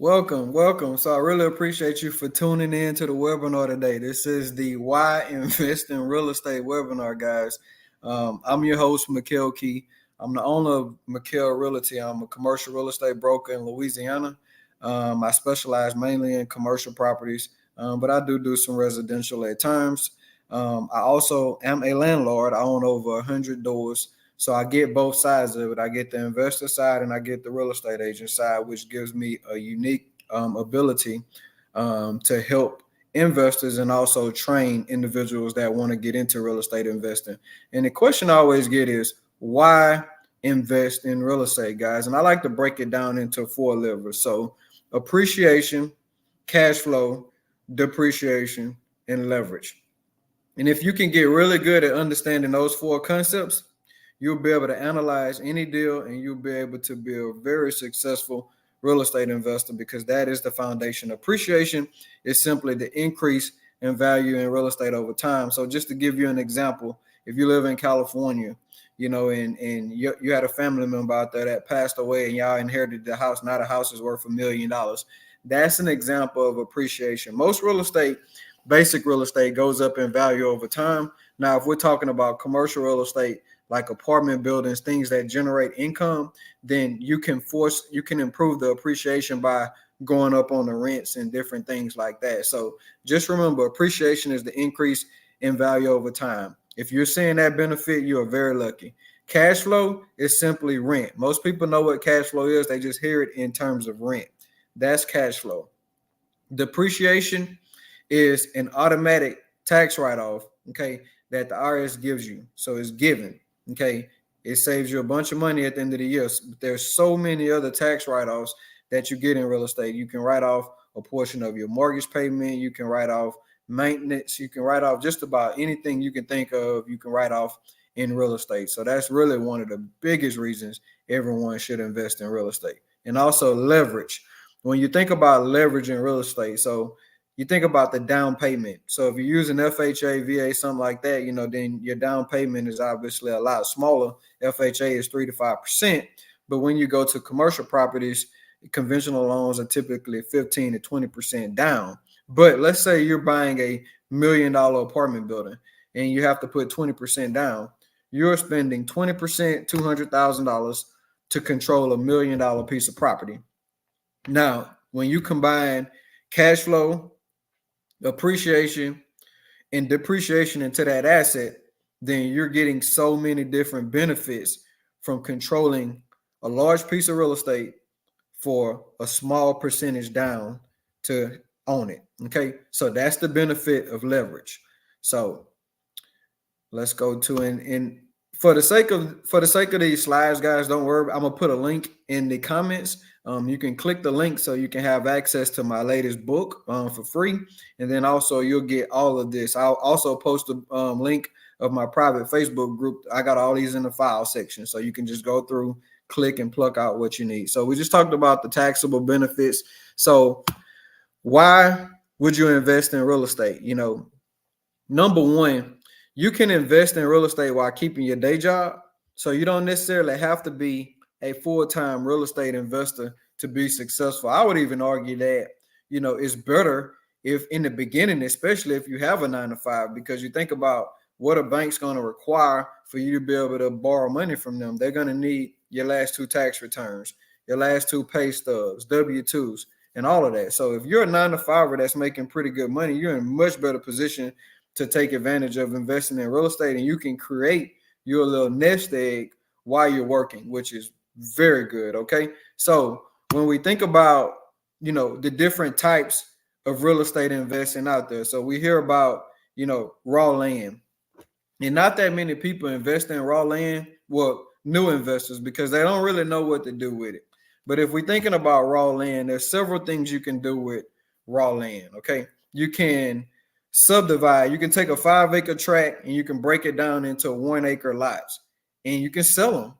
Welcome. So I really appreciate you for tuning in to the webinar today. This is the Why Invest in Real Estate webinar, guys. I'm your host, Mikel. I'm the owner of Mikel Realty. I'm a commercial real estate broker in Louisiana. I specialize mainly in commercial properties, but I do some residential at times. I also am a landlord. I own over 100 doors. So I get both sides of it. I get the investor side and I get the real estate agent side, which gives me a unique ability to help investors and also train individuals that want to get into real estate investing. And the question I always get is, why invest in real estate, guys? And I like to break it down into four levers. So appreciation, cash flow, depreciation, and leverage. And if you can get really good at understanding those four concepts, you'll be able to analyze any deal and you'll be able to be a very successful real estate investor, because that is the foundation. Appreciation is simply the increase in value in real estate over time. So just to give you an example, if you live in California, and you had a family member out there that passed away and y'all inherited the house. Now the house is worth $1 million. That's an example of appreciation. Most real estate, basic real estate, goes up in value over time. Now, if we're talking about commercial real estate, like apartment buildings, things that generate income, then you can improve the appreciation by going up on the rents and different things like that. So just remember, appreciation is the increase in value over time. If you're seeing that benefit, you are very lucky. Cash flow is simply rent. Most people know what cash flow is. They just hear it in terms of rent. That's cash flow. Depreciation is an automatic tax write-off, okay, that the IRS gives you. So it's given. Okay, it saves you a bunch of money at the end of the year. There's so many other tax write-offs that you get in real estate. You can write off a portion of your mortgage payment. You can write off maintenance. You can write off just about anything you can think of. You can write off in real estate. So that's really one of the biggest reasons everyone should invest in real estate. And also leverage. When you think about leverage in real estate, so you think about the down payment. So if you're using FHA, VA, something like that, then your down payment is obviously a lot smaller. FHA is 3 to 5%. But when you go to commercial properties, conventional loans are typically 15 to 20% down. But let's say you're buying $1 million apartment building and you have to put 20% down. You're spending 20%, $200,000 to control $1 million piece of property. Now, when you combine cash flow, appreciation, and depreciation into that asset, then you're getting so many different benefits from controlling a large piece of real estate for a small percentage down to own it. Okay, so that's the benefit of leverage. So let's go to and for the sake of these slides, guys, don't worry. I'm gonna put a link in the comments. You can click the link so you can have access to my latest book for free. And then also you'll get all of this. I'll also post a link of my private Facebook group. I got all these in the file section. So you can just go through, click, and pluck out what you need. So we just talked about the taxable benefits. So why would you invest in real estate? Number one, you can invest in real estate while keeping your day job. So you don't necessarily have to be a full-time real estate investor to be successful. I would even argue that, it's better if in the beginning, especially if you have a 9 to 5, because you think about what a bank's going to require for you to be able to borrow money from them. They're going to need your last 2 tax returns, your last 2 pay stubs, W-2s, and all of that. So if you're a 9 to 5 that's making pretty good money, you're in a much better position to take advantage of investing in real estate, and you can create your little nest egg while you're working, which is very good. Okay. So when we think about, the different types of real estate investing out there, so we hear about, raw land, and not that many people invest in raw land. Well, new investors, because they don't really know what to do with it. But if we're thinking about raw land, there's several things you can do with raw land. Okay. You can subdivide. You can take a 5-acre tract and you can break it down into 1-acre lots and you can sell them.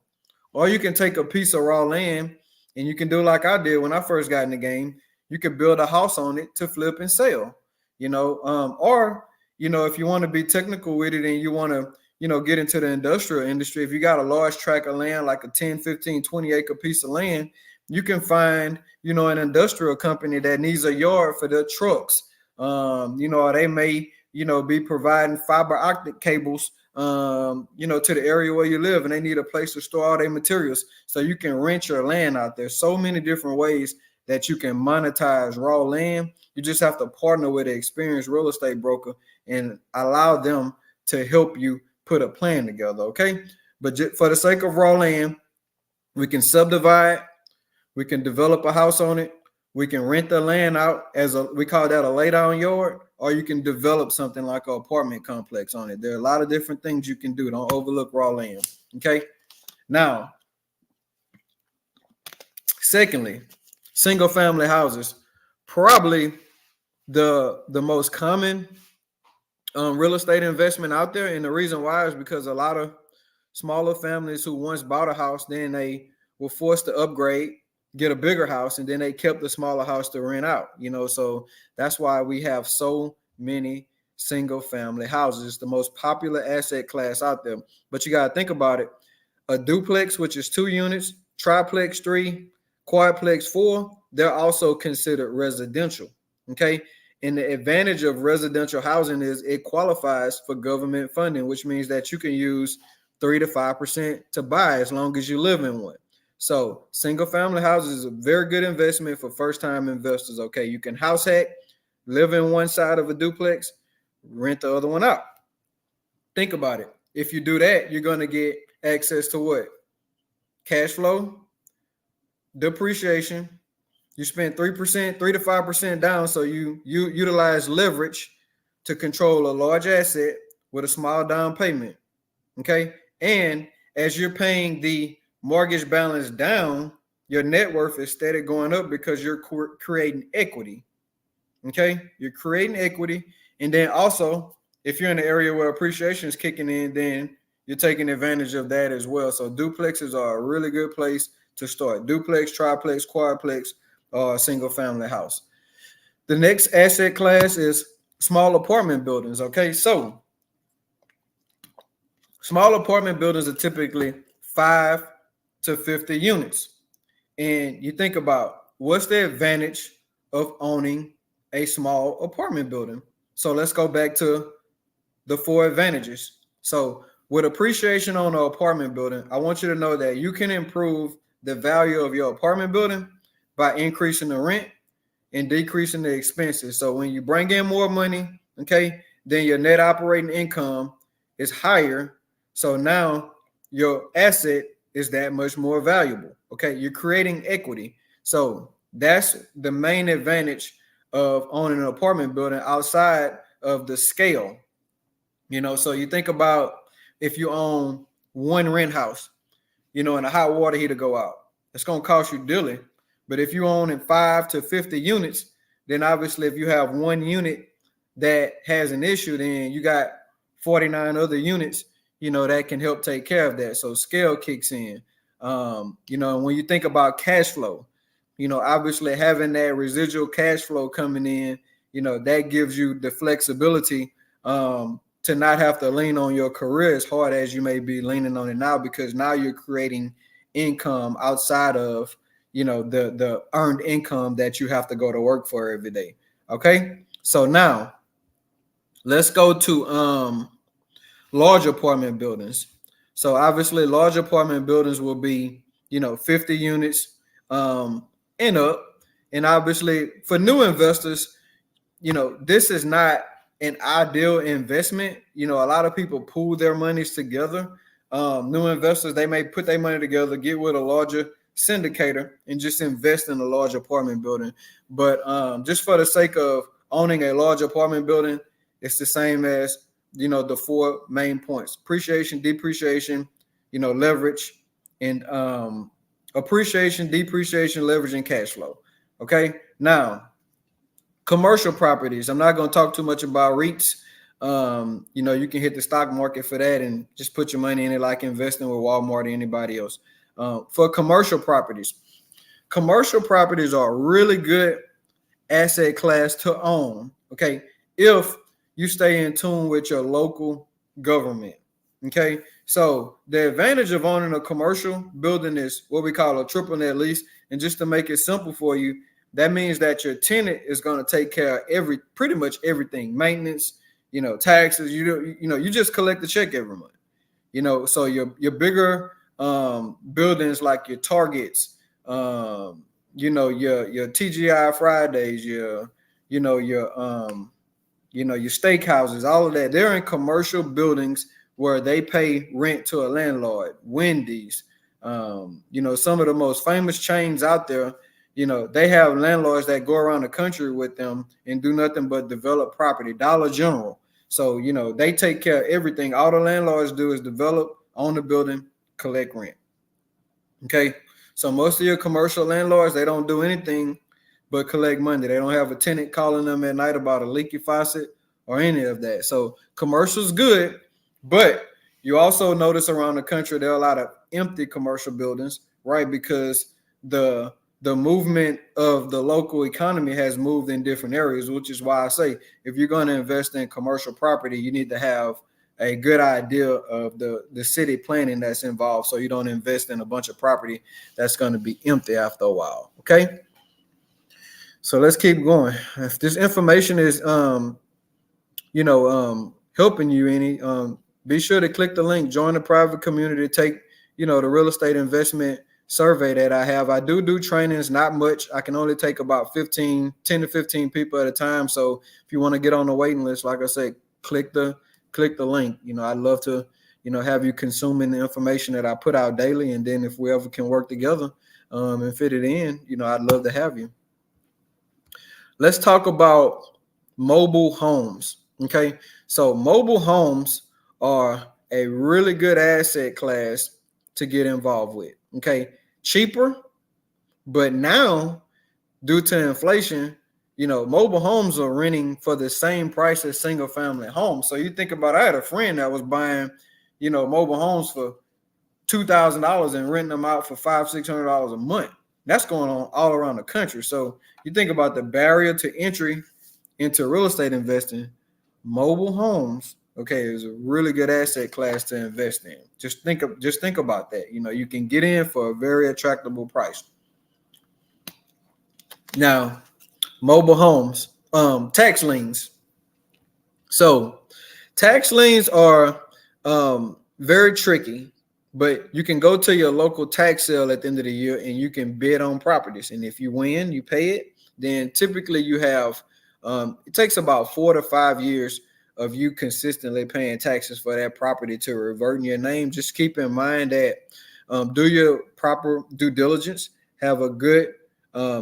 Or you can take a piece of raw land and you can do like I did when I first got in the game. You can build a house on it to flip and sell, or, if you want to be technical with it and you want to, get into the industrial industry, if you got a large tract of land, like a 10, 15, 20 acre piece of land, You can find, an industrial company that needs a yard for their trucks. Or they may, be providing fiber optic cables, to the area where you live, and they need a place to store all their materials. So you can rent your land out there. So many different ways that you can monetize raw land. You just have to partner with an experienced real estate broker and allow them to help you put a plan together. Okay. But for the sake of raw land, we can subdivide, we can develop a house on it, we can rent the land out we call that a lay down yard, or you can develop something like an apartment complex on it. There are a lot of different things you can do. Don't overlook raw land. Okay. Now, secondly, single family houses, probably the most common real estate investment out there. And the reason why is because a lot of smaller families who once bought a house, then they were forced to upgrade, get a bigger house, and then they kept the smaller house to rent out. So that's why we have so many single family houses. It's the most popular asset class out there. But you got to think about it. A duplex, which is 2 units, triplex 3, quadplex 4, they're also considered residential. Okay. And the advantage of residential housing is it qualifies for government funding, which means that you can use 3 to 5% to buy as long as you live in one. So single family houses is a very good investment for first time investors. Okay. You can house hack, live in one side of a duplex, rent the other one out. Think about it. If you do that, you're going to get access to what? Cash flow, depreciation. You spend 3%, 3 to 5% down. So you utilize leverage to control a large asset with a small down payment. Okay. And as you're paying the mortgage balance down, your net worth is steady going up because you're creating equity. Okay. You're creating equity. And then also, if you're in an area where appreciation is kicking in, then you're taking advantage of that as well. So duplexes are a really good place to start. Duplex, triplex, quadplex, single family house. The next asset class is small apartment buildings. Okay. So small apartment buildings are typically 5 to 50 units. And you think about what's the advantage of owning a small apartment building. So let's go back to the 4 advantages. So with appreciation on an apartment building, I want you to know that you can improve the value of your apartment building by increasing the rent and decreasing the expenses. So when you bring in more money, okay, then your net operating income is higher. So now your asset is that much more valuable. Okay, you're creating equity. So that's the main advantage of owning an apartment building outside of the scale. So you think about if you own one rent house, and a hot water heater go out, it's going to cost you dearly. But if you own in 5 to 50 units, then obviously if you have one unit that has an issue, then you got 49 other units, that can help take care of that. So scale kicks in. When you think about cash flow, obviously having that residual cash flow coming in, that gives you the flexibility to not have to lean on your career as hard as you may be leaning on it now, because now you're creating income outside of, the earned income that you have to go to work for every day. Okay. So now let's go to large apartment buildings. So obviously large apartment buildings will be, 50 units and up. And obviously for new investors, this is not an ideal investment. A lot of people pool their monies together. New investors, they may put their money together, get with a larger syndicator, and just invest in a large apartment building. But just for the sake of owning a large apartment building, it's the same as, the 4 main points: appreciation, depreciation, leverage, and appreciation, depreciation, leverage, and cash flow. Okay. Now, commercial properties. I'm not going to talk too much about REITs. You can hit the stock market for that and just put your money in it like investing with Walmart or anybody else. For commercial properties are a really good asset class to own. Okay. If you stay in tune with your local government. Okay. So the advantage of owning a commercial building is what we call a triple net lease. And just to make it simple for you, that means that your tenant is going to take care of pretty much everything, maintenance, taxes. You just collect the check every month. So your bigger buildings like your Targets, your TGI Fridays, your steakhouses, all of that. They're in commercial buildings where they pay rent to a landlord. Wendy's, some of the most famous chains out there, they have landlords that go around the country with them and do nothing but develop property. Dollar General. So, they take care of everything. All the landlords do is develop, own the building, collect rent. Okay. So most of your commercial landlords, they don't do anything but collect money. They don't have a tenant calling them at night about a leaky faucet or any of that. So commercial's good, but you also notice around the country there are a lot of empty commercial buildings, right? Because the movement of the local economy has moved in different areas, which is why I say if you're going to invest in commercial property, you need to have a good idea of the city planning that's involved, so you don't invest in a bunch of property that's going to be empty after a while. Okay. So let's keep going. If this information is helping you any, be sure to click the link, join the private community, take, the real estate investment survey that I have. I do trainings, not much. I can only take about 10 to 15 people at a time. So if you want to get on the waiting list, like I said, click the link. I'd love to, have you consuming the information that I put out daily. And then if we ever can work together and fit it in, I'd love to have you. Let's talk about mobile homes. Okay. So mobile homes are a really good asset class to get involved with. Okay. Cheaper, but now due to inflation, mobile homes are renting for the same price as single family homes. So you think about, I had a friend that was buying, mobile homes for $2,000 and renting them out for $500-$600 a month. That's going on all around the country. So you think about the barrier to entry into real estate investing. Mobile homes, okay, is a really good asset class to invest in. Just think about that. You can get in for a very attractive price. Now, mobile homes, tax liens. So tax liens are very tricky, but you can go to your local tax sale at the end of the year and you can bid on properties. And if you win, you pay it. Then typically you have, it takes about 4 to 5 years of you consistently paying taxes for that property to revert in your name. Just keep in mind that do your proper due diligence, have a good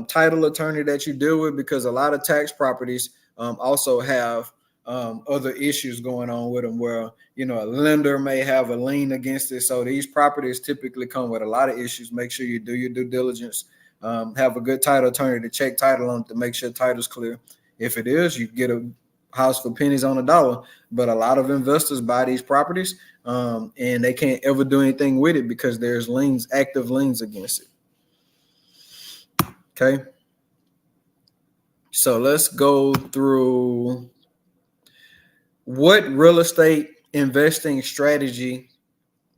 title attorney that you deal with, because a lot of tax properties also have other issues going on with them where, a lender may have a lien against it. So these properties typically come with a lot of issues. Make sure you do your due diligence, have a good title attorney to check title on it to make sure title's clear. If it is, you get a house for pennies on a dollar. But a lot of investors buy these properties and they can't ever do anything with it because there's active liens against it. Okay. So let's go through what real estate investing strategy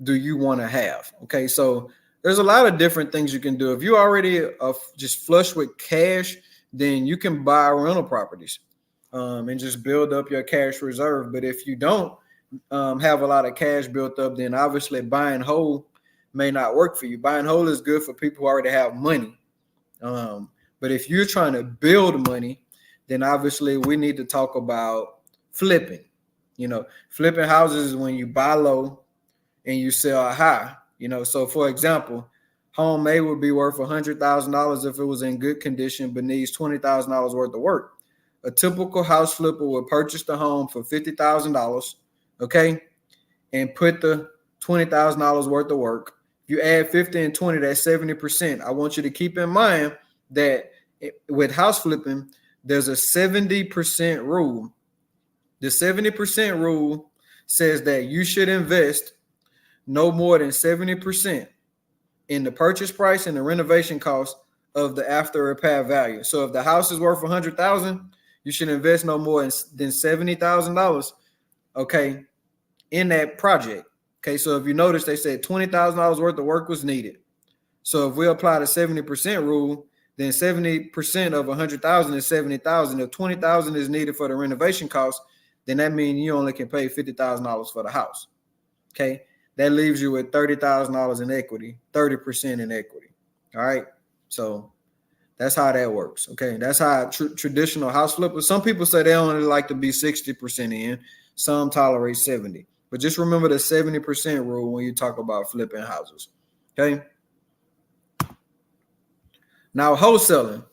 do you want to have? Okay, so there's a lot of different things you can do. If you already just flush with cash, then you can buy rental properties and just build up your cash reserve. But if you don't have a lot of cash built up, then obviously buying whole may not work for you. Buying whole is good for people who already have money. But if you're trying to build money, then obviously we need to talk about flipping. Flipping houses is when you buy low and you sell high. So for example, home A would be worth $100,000 if it was in good condition, but needs $20,000 worth of work. A typical house flipper would purchase the home for $50,000, okay, and put the $20,000 worth of work. If you add 50 and 20, that's 70%. I want you to keep in mind that with house flipping, there's a 70% rule. The 70% rule says that you should invest no more than 70% in the purchase price and the renovation cost of the after repair value. So if the house is worth $100,000, you should invest no more than $70,000, okay, in that project. Okay, so if you notice, they said $20,000 worth of work was needed. So if we apply the 70% rule, then 70% of 100,000 is 70,000. If 20,000 is needed for the renovation cost, then that means you only can pay $50,000 for the house. Okay, that leaves you with $30,000 in equity, 30% in equity. All right, so that's how that works. Okay, that's how traditional house flippers. Some people say they only like to be 60% in. Some tolerate 70. But just remember the 70% rule when you talk about flipping houses. Okay. Now wholesaling.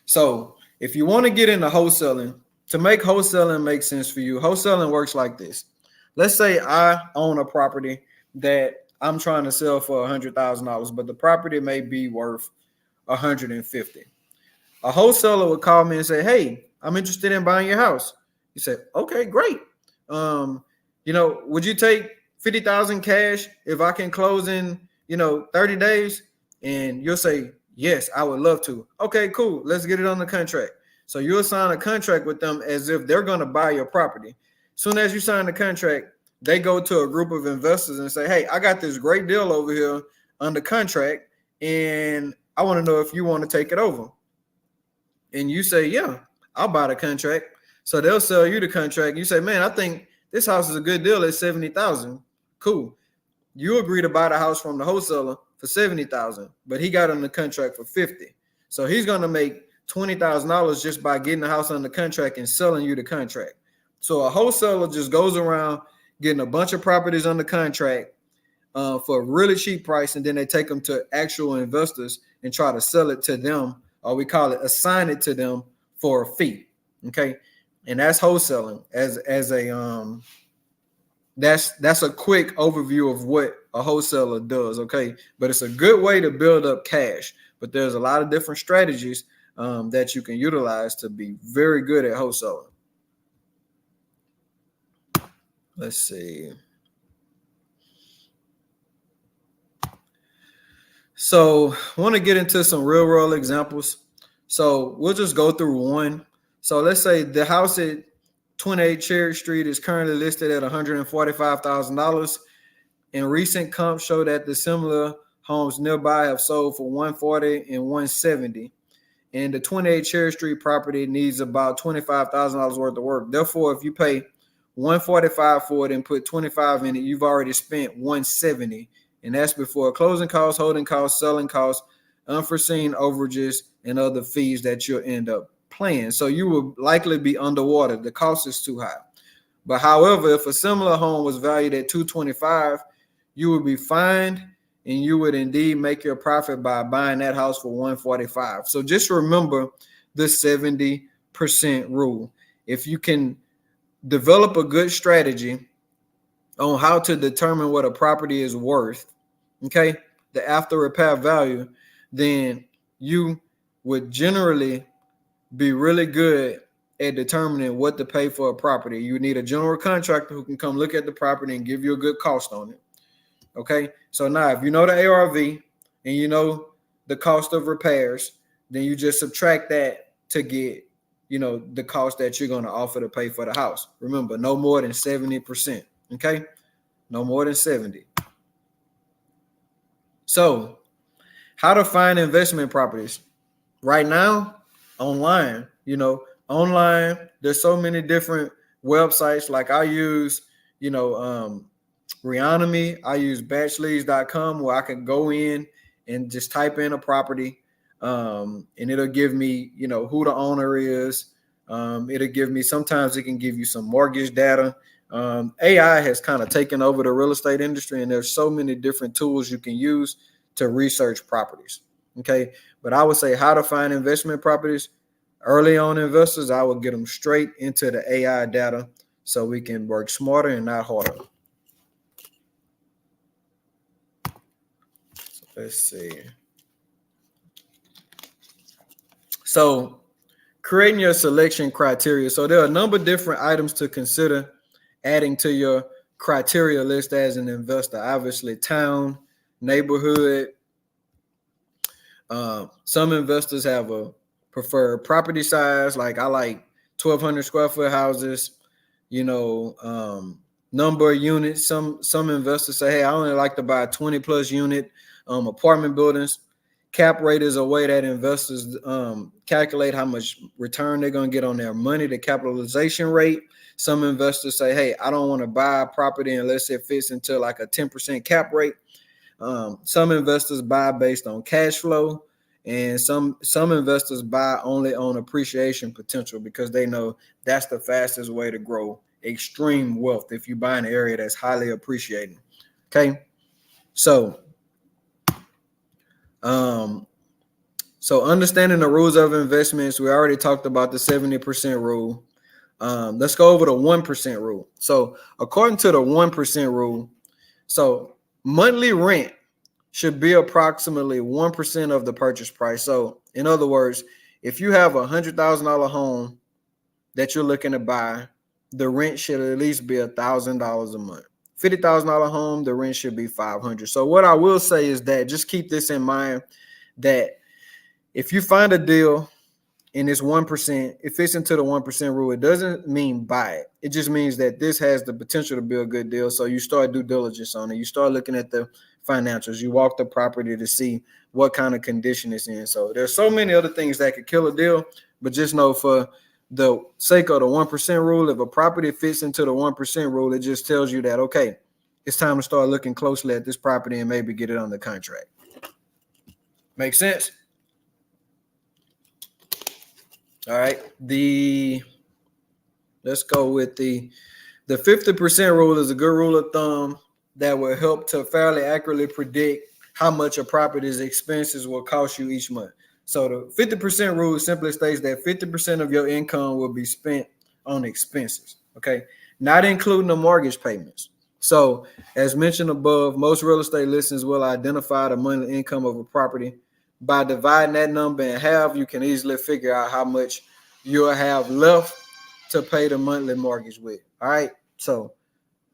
So if you want to get into wholesaling, to make wholesaling make sense for you, wholesaling works like this. Let's say I own a property that I'm trying to sell for $100,000, but the property may be worth 150. A wholesaler would call me and say, "Hey, I'm interested in buying your house." You say, "Okay, great. Would you take 50,000 cash if I can close in 30 days?" And you'll say, "Yes, I would love to." Okay, cool. Let's get it on the contract. So you'll sign a contract with them as if they're going to buy your property. Soon as you sign the contract, they go to a group of investors and say, "Hey, I got this great deal over here under contract, and I want to know if you want to take it over." And you say, "Yeah, I'll buy the contract." So they'll sell you the contract. You say, "Man, I think this house is a good deal at 70,000. Cool." You agree to buy the house from the wholesaler for 70,000, but he got on the contract for 50. So he's going to make $20,000 just by getting the house on the contract and selling you the contract. So a wholesaler just goes around getting a bunch of properties on the contract for a really cheap price, and then they take them to actual investors and try to sell it to them, or we call it assign it to them for a fee. Okay, and that's wholesaling that's a quick overview of what a wholesaler does. Okay, but it's a good way to build up cash. But there's a lot of different strategies that you can utilize to be very good at wholesaling. Let's see. So I want to get into some real world examples. So we'll just go through one. So let's say the house at 28 Cherry Street is currently listed at $145,000. And recent comps show that the similar homes nearby have sold for 140 and 170. And the 28 Cherry Street property needs about $25,000 worth of work. Therefore, if you pay 145 for it and put 25 in it, you've already spent 170. And that's before closing costs, holding costs, selling costs, unforeseen overages, and other fees that you'll end up paying. So you will likely be underwater. The cost is too high. But however, if a similar home was valued at 225, you would be fined, and you would indeed make your profit by buying that house for 145. So just remember the 70% rule. If you can develop a good strategy on how to determine what a property is worth, okay, the after repair value, then you would generally be really good at determining what to pay for a property. You need a general contractor who can come look at the property and give you a good cost on it. Okay, so now if you know the ARV and you know the cost of repairs, then you just subtract that to get the cost that you're going to offer to pay for the house. Remember, no more than 70%. Okay, no more than 70. So how to find investment properties right now? Online. Online, there's so many different websites. Like I use Realty. I use batchleads.com, where I can go in and just type in a property, and it'll give me who the owner is. It'll give me, sometimes it can give you some mortgage data. AI has kind of taken over the real estate industry, and there's so many different tools you can use to research properties. Okay, but I would say how to find investment properties. Early on investors, I would get them straight into the AI data so we can work smarter and not harder. Let's see. So creating your selection criteria. So there are a number of different items to consider adding to your criteria list as an investor. Obviously, town, neighborhood. Some investors have a preferred property size. Like I like 1,200 square foot houses. number of units. Some investors say, hey, I only like to buy 20 plus unit apartment buildings. Cap rate is a way that investors calculate how much return they're going to get on their money, the capitalization rate. Some investors say, hey, I don't want to buy a property unless it fits into like a 10% cap rate. Some investors buy based on cash flow, and some investors buy only on appreciation potential because they know that's the fastest way to grow extreme wealth if you buy an area that's highly appreciating. Okay, so um, so understanding the rules of investments, we already talked about the 70% rule. Let's go over the 1% rule. So according to the 1% rule, so monthly rent should be approximately 1% of the purchase price. So in other words, if you have $100,000 home that you're looking to buy, the rent should at least be $1,000 a month. $50,000 home, the rent should be $500. So what I will say is that just keep this in mind, that if you find a deal and it's 1%, it fits into the 1% rule. It doesn't mean buy it. It just means that this has the potential to be a good deal. So you start due diligence on it. You start looking at the financials. You walk the property to see what kind of condition it's in. So there's so many other things that could kill a deal, but just know for the sake of the 1% rule, if a property fits into the 1% rule, it just tells you that, okay, it's time to start looking closely at this property and maybe get it under contract. Make sense? All right. Let's go with the 50% rule is a good rule of thumb that will help to fairly accurately predict how much a property's expenses will cost you each month. So the 50% rule simply states that 50% of your income will be spent on expenses, okay? Not including the mortgage payments. So as mentioned above, most real estate listings will identify the monthly income of a property. By dividing that number in half, you can easily figure out how much you'll have left to pay the monthly mortgage with. All right. So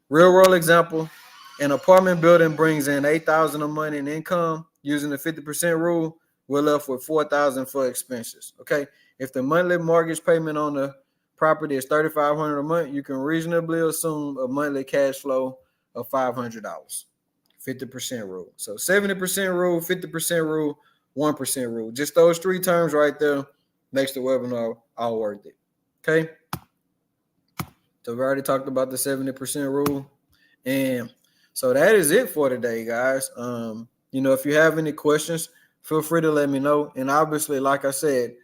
real world example, an apartment building brings in $8,000 a month in income using the 50% rule. We're left with $4,000 for expenses. Okay. If the monthly mortgage payment on the property is $3,500 a month, you can reasonably assume a monthly cash flow of $500. 50% rule. So 70% rule, 50% rule, 1% rule. Just those three terms right there makes the webinar all worth it. Okay. So we already talked about the 70% rule. And so that is it for today, guys. If you have any questions, feel free to let me know. And obviously, like I said,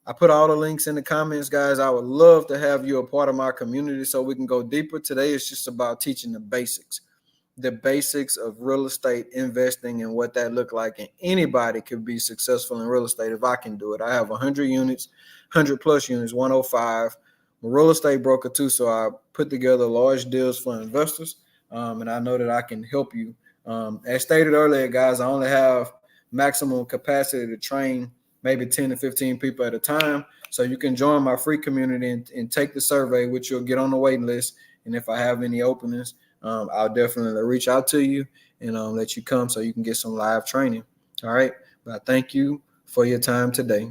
I put all the links in the comments, guys. I would love to have you a part of my community so we can go deeper. Today is just about teaching the basics of real estate investing and what that look like. And anybody could be successful in real estate if I can do it. I have 100 units, 100 plus units, 105. I'm a real estate broker too, so I put together large deals for investors, and I know that I can help you. As stated earlier, guys, I only have maximum capacity to train maybe 10 to 15 people at a time. So you can join my free community and take the survey, which you'll get on the waiting list. And if I have any openings, I'll definitely reach out to you and let you come so you can get some live training. All right. But I thank you for your time today.